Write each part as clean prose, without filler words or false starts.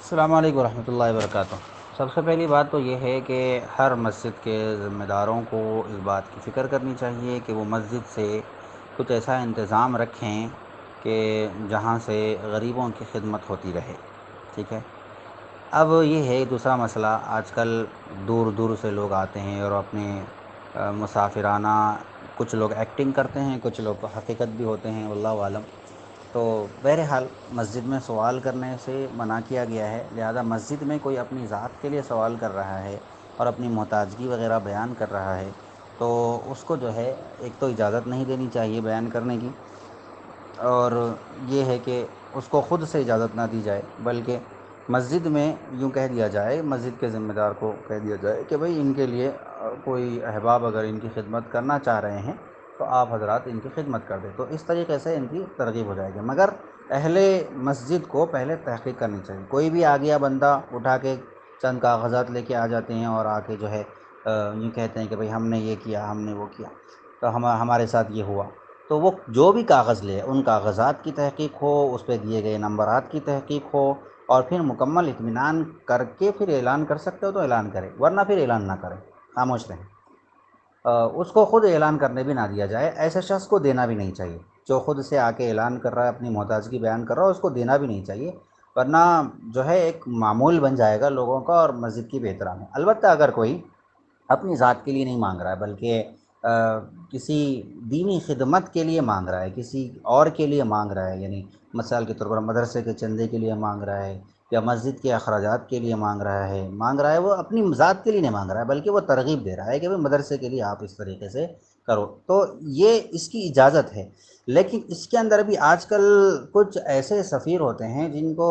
السلام علیکم ورحمۃ اللہ وبرکاتہ۔ سب سے پہلی بات تو یہ ہے کہ ہر مسجد کے ذمہ داروں کو اس بات کی فکر کرنی چاہیے کہ وہ مسجد سے کچھ ایسا انتظام رکھیں کہ جہاں سے غریبوں کی خدمت ہوتی رہے، ٹھیک ہے۔ اب یہ ہے دوسرا مسئلہ، آج کل دور دور سے لوگ آتے ہیں اور اپنے مسافرانہ کچھ لوگ ایکٹنگ کرتے ہیں، کچھ لوگ حقیقت بھی ہوتے ہیں، واللہ عالم۔ تو بہرحال مسجد میں سوال کرنے سے منع کیا گیا ہے، لہذا مسجد میں کوئی اپنی ذات کے لیے سوال کر رہا ہے اور اپنی محتاجگی وغیرہ بیان کر رہا ہے تو اس کو جو ہے ایک تو اجازت نہیں دینی چاہیے بیان کرنے کی، اور یہ ہے کہ اس کو خود سے اجازت نہ دی جائے، بلکہ مسجد میں یوں کہہ دیا جائے، مسجد کے ذمہ دار کو کہہ دیا جائے کہ بھئی ان کے لیے کوئی احباب اگر ان کی خدمت کرنا چاہ رہے ہیں تو آپ حضرات ان کی خدمت کر دیں، تو اس طریقے سے ان کی ترغیب ہو جائے گی۔ مگر اہل مسجد کو پہلے تحقیق کرنی چاہیے۔ کوئی بھی آ گیا بندہ اٹھا کے چند کاغذات لے کے آ جاتے ہیں اور آ کے جو ہے یوں کہتے ہیں کہ بھئی ہم نے یہ کیا، ہم نے وہ کیا، تو ہمارے ساتھ یہ ہوا، تو وہ جو بھی کاغذ لے ان کاغذات کی تحقیق ہو، اس پہ دیے گئے نمبرات کی تحقیق ہو، اور پھر مکمل اطمینان کر کے پھر اعلان کر سکتے ہو تو اعلان کرے، ورنہ پھر اعلان نہ کریں، خاموش رہیں۔ اس کو خود اعلان کرنے بھی نہ دیا جائے، ایسے شخص کو دینا بھی نہیں چاہیے جو خود سے آ کے اعلان کر رہا ہے، اپنی محتاجگی بیان کر رہا ہے، اس کو دینا بھی نہیں چاہیے، ورنہ جو ہے ایک معمول بن جائے گا لوگوں کا اور مسجد کی بے احترامی۔ البتہ اگر کوئی اپنی ذات کے لیے نہیں مانگ رہا ہے بلکہ کسی دینی خدمت کے لیے مانگ رہا ہے، کسی اور کے لیے مانگ رہا ہے، یعنی مثال کے طور پر مدرسے کے چندے کے لیے مانگ رہا ہے یا مسجد کے اخراجات کے لیے مانگ رہا ہے وہ اپنی ذات کے لیے نہیں مانگ رہا ہے بلکہ وہ ترغیب دے رہا ہے کہ بھئی مدرسے کے لیے آپ اس طریقے سے کرو، تو یہ اس کی اجازت ہے۔ لیکن اس کے اندر بھی آج کل کچھ ایسے سفیر ہوتے ہیں جن کو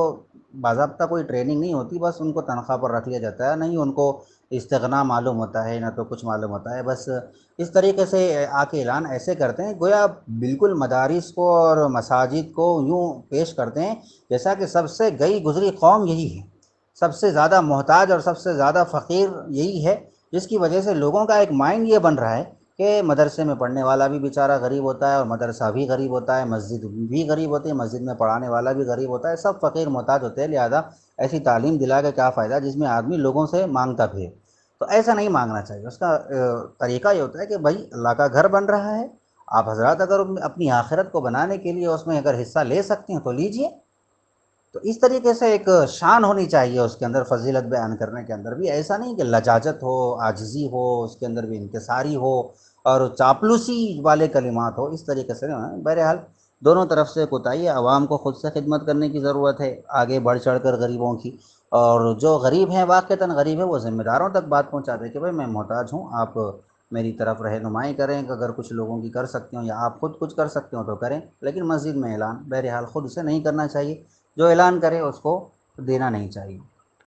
باضابطہ کوئی ٹریننگ نہیں ہوتی، بس ان کو تنخواہ پر رکھ لیا جاتا ہے، نہیں ان کو استغنا معلوم ہوتا ہے نہ تو کچھ معلوم ہوتا ہے، بس اس طریقے سے آ کے اعلان ایسے کرتے ہیں گویا بالکل مدارس کو اور مساجد کو یوں پیش کرتے ہیں جیسا کہ سب سے گئی گزری قوم یہی ہے، سب سے زیادہ محتاج اور سب سے زیادہ فقیر یہی ہے، جس کی وجہ سے لوگوں کا ایک مائنڈ یہ بن رہا ہے کہ مدرسے میں پڑھنے والا بھی بیچارہ غریب ہوتا ہے اور مدرسہ بھی غریب ہوتا ہے، مسجد بھی غریب ہوتی ہے، مسجد میں پڑھانے والا بھی غریب ہوتا ہے، سب فقیر محتاج ہوتے ہیں، لہذا ایسی تعلیم دلا کے کیا فائدہ جس میں آدمی لوگوں سے مانگتا پھرے۔ تو ایسا نہیں مانگنا چاہیے، اس کا طریقہ یہ ہوتا ہے کہ بھائی اللہ کا گھر بن رہا ہے، آپ حضرات اگر اپنی آخرت کو بنانے کے لیے اس میں اگر حصہ لے سکتے ہیں تو لیجئے۔ تو اس طریقے سے ایک شان ہونی چاہیے اس کے اندر، فضیلت بیان کرنے کے اندر بھی ایسا نہیں کہ لجاجت ہو، عاجزی ہو، اس کے اندر بھی انکساری ہو اور چاپلوسی والے کلمات ہو، اس طریقے سے نہیں۔ بہرحال دونوں طرف سے کوتاہی ہے، عوام کو خود سے خدمت کرنے کی ضرورت ہے آگے بڑھ چڑھ کر غریبوں کی، اور جو غریب ہیں واقعتاً غریب ہے وہ ذمہ داروں تک بات پہنچا دے کہ بھئی میں محتاج ہوں، آپ میری طرف رہنمائی کریں کہ اگر کچھ لوگوں کی کر سکتے ہوں یا آپ خود کچھ کر سکتے ہوں تو کریں، لیکن مسجد میں اعلان بہرحال خود سے نہیں کرنا چاہیے، جو اعلان کرے اس کو دینا نہیں چاہیے۔